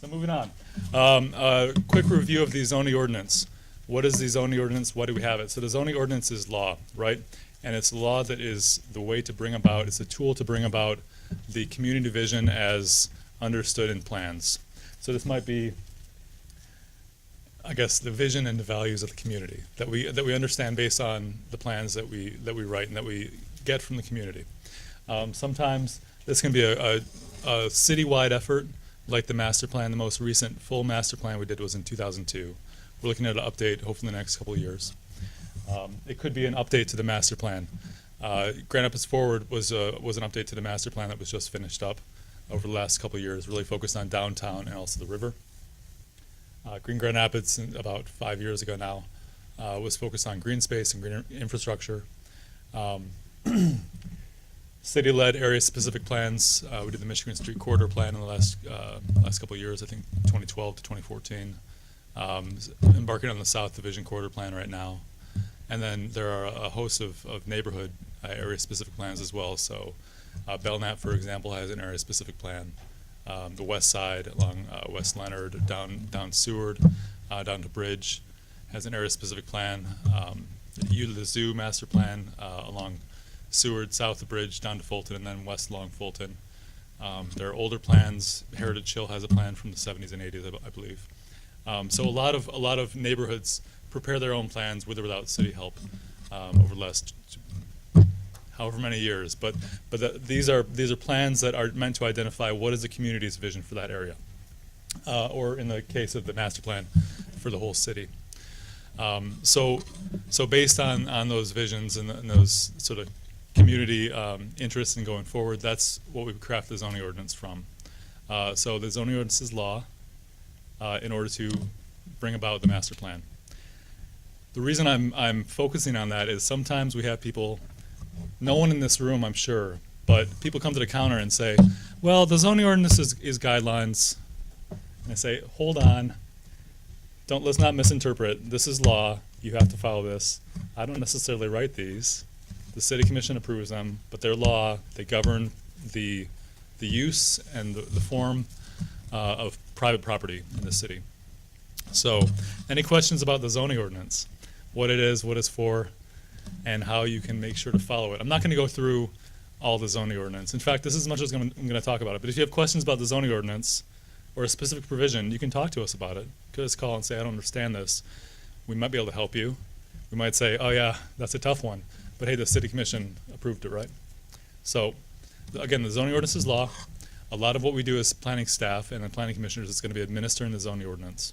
So moving on. A quick review of the zoning ordinance. What is the zoning ordinance? Why do we have it? So the zoning ordinance is law, right? And it's law that is the way to bring about, it's a tool to bring about the community vision as understood in plans. So this might be, I guess, the vision and the values of the community that we understand based on the plans that we write and that we get from the community. Sometimes this can be a citywide effort, like the master plan. The most recent full master plan we did was in 2002. We're looking at an update, hopefully in the next couple of years. It could be an update to the master plan. Grand Rapids Forward was an update to the master plan that was just finished up over the last couple of years, really focused on downtown and also the river. Green Grand Rapids, about 5 years ago now, was focused on green space and green infrastructure. City-led area-specific plans. We did the Michigan Street Corridor Plan in the last couple of years, I think 2012 to 2014. Embarking on the South Division Corridor Plan right now. And then there are a host of neighborhood area-specific plans as well. So Belknap, for example, has an area-specific plan. The west side along West Leonard, down Seward, down to Bridge, has an area-specific plan. The U to the Zoo master plan along Seward, south of Bridge, down to Fulton, and then west along Fulton. There are older plans. Heritage Hill has a plan from the 70s and 80s, I believe. So a lot of neighborhoods prepare their own plans with or without city help over the last however many years. But these are plans that are meant to identify what is the community's vision for that area, or in the case of the master plan, for the whole city. So based on those visions and those sort of community interests in going forward, that's what we craft the zoning ordinance from. So the zoning ordinance is law in order to bring about the master plan. The reason I'm focusing on that is sometimes we have people, no one in this room I'm sure, but people come to the counter and say, well, the zoning ordinance is guidelines. And I say, hold on, let's not misinterpret. This is law, you have to follow this. I don't necessarily write these. The city commission approves them, but they're law. They govern the use and the form of private property in the city. So any questions about the zoning ordinance? What it is, what it's for, and how you can make sure to follow it. I'm not going to go through all the zoning ordinance. In fact, this is as much as I'm going to talk about it. But if you have questions about the zoning ordinance or a specific provision, you can talk to us about it. Give us a call and say, I don't understand this. We might be able to help you. We might say, oh yeah, that's a tough one. But hey, the city commission approved it, right? So again, the zoning ordinance is law. A lot of what we do as planning staff and the planning commissioners is going to be administering the zoning ordinance.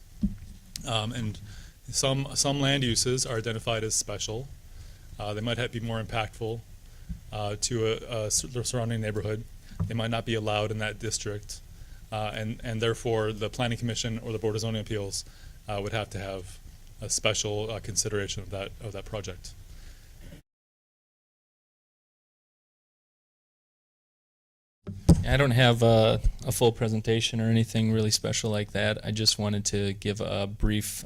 And some land uses are identified as special. They might be more impactful to the surrounding neighborhood. They might not be allowed in that district. And therefore, the Planning Commission or the Board of Zoning Appeals would have to have a special consideration of that project. I don't have a full presentation or anything really special like that. I just wanted to give a brief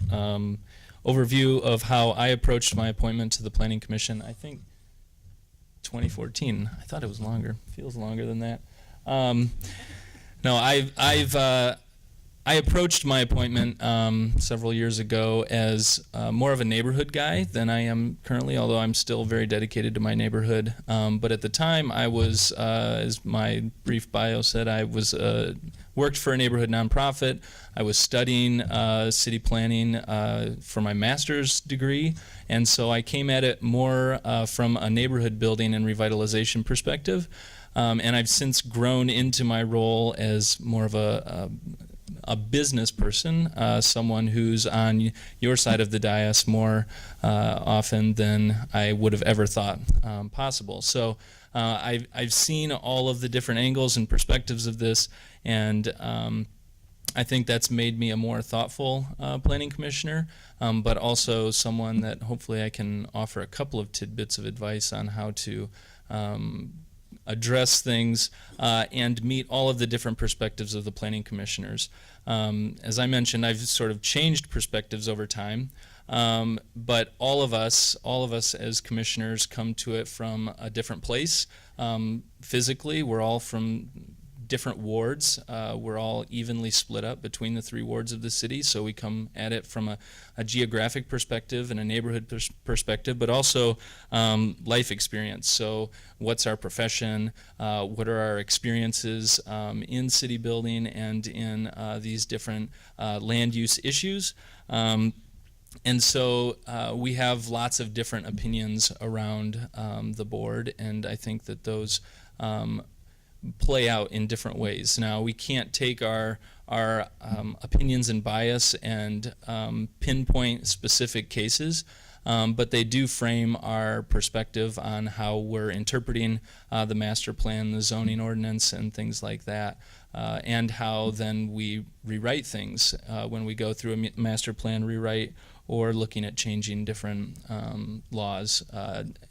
overview of how I approached my appointment to the Planning Commission. I think 2014. I thought it was longer. Feels longer than that. No, I approached my appointment several years ago as more of a neighborhood guy than I am currently, although I'm still very dedicated to my neighborhood. But at the time, I was, as my brief bio said, I was worked for a neighborhood nonprofit. I was studying city planning for my master's degree, and so I came at it more from a neighborhood building and revitalization perspective. And I've since grown into my role as more of a business person, someone who's on your side of the dais more often than I would have ever thought possible. So I've seen all of the different angles and perspectives of this, and I think that's made me a more thoughtful planning commissioner, but also someone that hopefully I can offer a couple of tidbits of advice on how to address things and meet all of the different perspectives of the planning commissioners. As I mentioned, I've sort of changed perspectives over time, but all of us as commissioners come to it from a different place. Physically, we're all from different wards. We're all evenly split up between the 3 wards of the city, so we come at it from a geographic perspective and a neighborhood perspective, but also life experience. So what's our profession? What are our experiences in city building and in these different land use issues? And so we have lots of different opinions around the board, and I think that those play out in different ways. Now, we can't take our opinions and bias and pinpoint specific cases, but they do frame our perspective on how we're interpreting the master plan, the zoning ordinance, and things like that, and how then we rewrite things when we go through a master plan rewrite or looking at changing different laws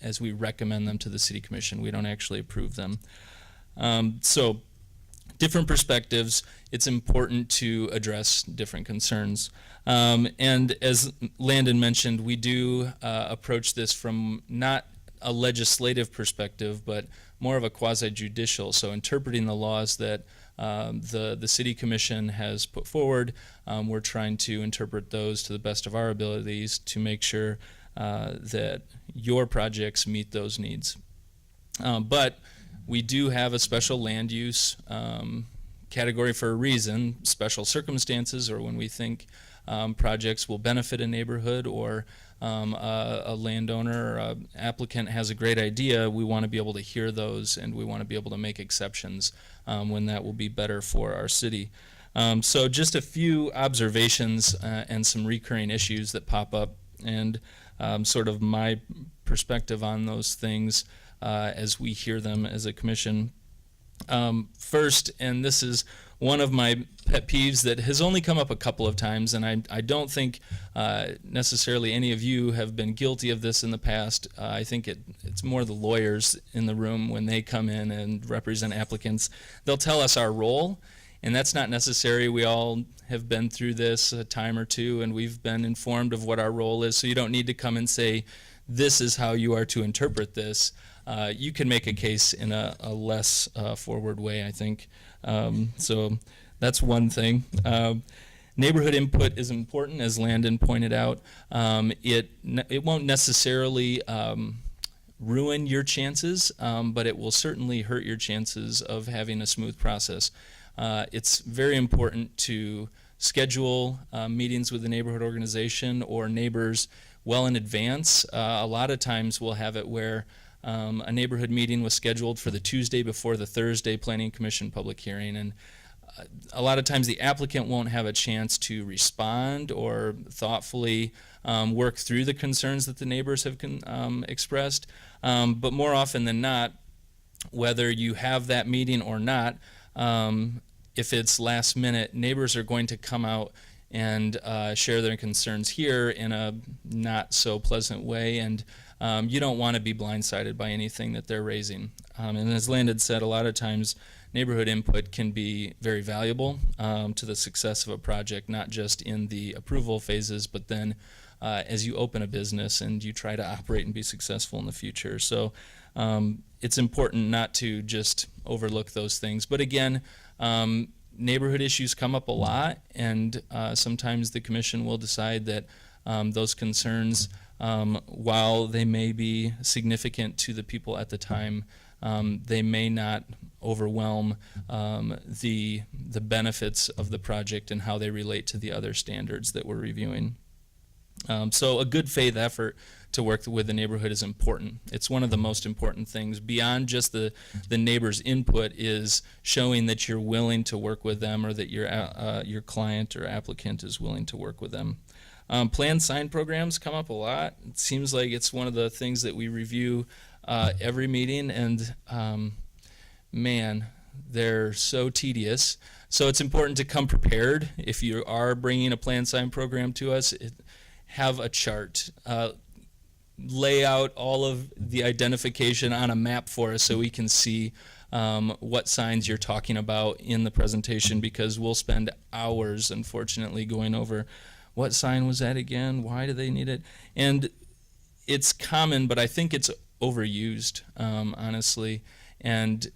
as we recommend them to the City Commission. We don't actually approve them. So different perspectives, it's important to address different concerns. And as Landon mentioned, we do approach this from not a legislative perspective, but more of a quasi-judicial, so interpreting the laws that the City Commission has put forward. We're trying to interpret those to the best of our abilities to make sure that your projects meet those needs. But we do have a special land use category for a reason, special circumstances, or when we think projects will benefit a neighborhood, or a landowner or an applicant has a great idea. We want to be able to hear those, and we want to be able to make exceptions when that will be better for our city. So just a few observations and some recurring issues that pop up, and sort of my perspective on those things as we hear them as a commission. First, and this is one of my pet peeves that has only come up a couple of times, and I don't think necessarily any of you have been guilty of this in the past. I think it's more the lawyers in the room when they come in and represent applicants. They'll tell us our role, and that's not necessary. We all have been through this a time or two, and we've been informed of what our role is, so you don't need to come and say, this is how you are to interpret this. You can make a case in a less forward way, I think. So that's one thing. Neighborhood input is important, as Landon pointed out. It won't necessarily ruin your chances, but it will certainly hurt your chances of having a smooth process. It's very important to schedule meetings with the neighborhood organization or neighbors well in advance. A lot of times we'll have it where a neighborhood meeting was scheduled for the Tuesday before the Thursday Planning Commission public hearing, and a lot of times the applicant won't have a chance to respond or thoughtfully work through the concerns that the neighbors have expressed. But more often than not, whether you have that meeting or not, if it's last minute, neighbors are going to come out and share their concerns here in a not so pleasant way, and you don't want to be blindsided by anything that they're raising. And as Landon said, a lot of times neighborhood input can be very valuable to the success of a project, not just in the approval phases, but then as you open a business and you try to operate and be successful in the future. So it's important not to just overlook those things. But again, neighborhood issues come up a lot, and sometimes the commission will decide that those concerns, while they may be significant to the people at the time, they may not overwhelm the benefits of the project and how they relate to the other standards that we're reviewing. So a good faith effort to work with the neighborhood is important. It's one of the most important things. Beyond just the neighbor's input is showing that you're willing to work with them, or that your client or applicant is willing to work with them. Plan sign programs come up a lot. It seems like it's one of the things that we review every meeting, and man, they're so tedious. So it's important to come prepared. If you are bringing a plan sign program to us, have a chart. Lay out all of the identification on a map for us so we can see what signs you're talking about in the presentation, because we'll spend hours, unfortunately, going over what sign was that again, why do they need it? And it's common, but I think it's overused, honestly. And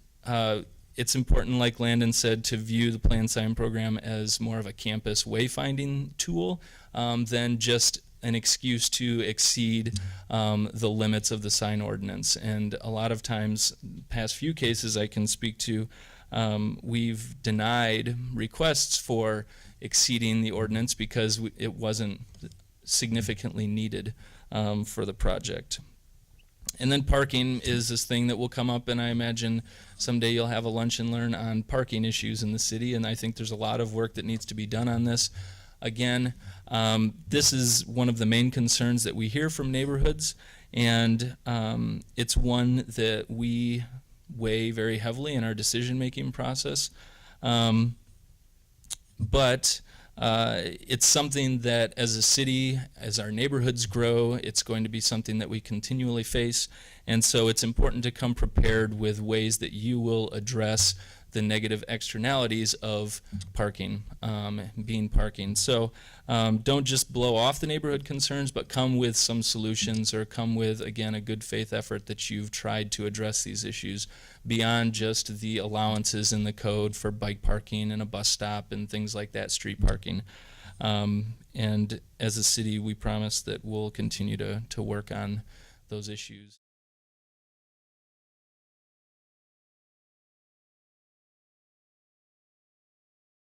it's important, like Landon said, to view the Plan Sign program as more of a campus wayfinding tool than just an excuse to exceed the limits of the sign ordinance. And a lot of times, past few cases I can speak to, we've denied requests for exceeding the ordinance because it wasn't significantly needed for the project. And then parking is this thing that will come up, and I imagine someday you'll have a lunch and learn on parking issues in the city, and I think there's a lot of work that needs to be done on this. Again, this is one of the main concerns that we hear from neighborhoods, and it's one that we weigh very heavily in our decision-making process. But it's something that as a city, as our neighborhoods grow, it's going to be something that we continually face. And so it's important to come prepared with ways that you will address the negative externalities of parking, being parking. So don't just blow off the neighborhood concerns, but come with some solutions, or come with, again, a good faith effort that you've tried to address these issues beyond just the allowances in the code for bike parking and a bus stop and things like that, street parking. And as a city, we promise that we'll continue to work on those issues.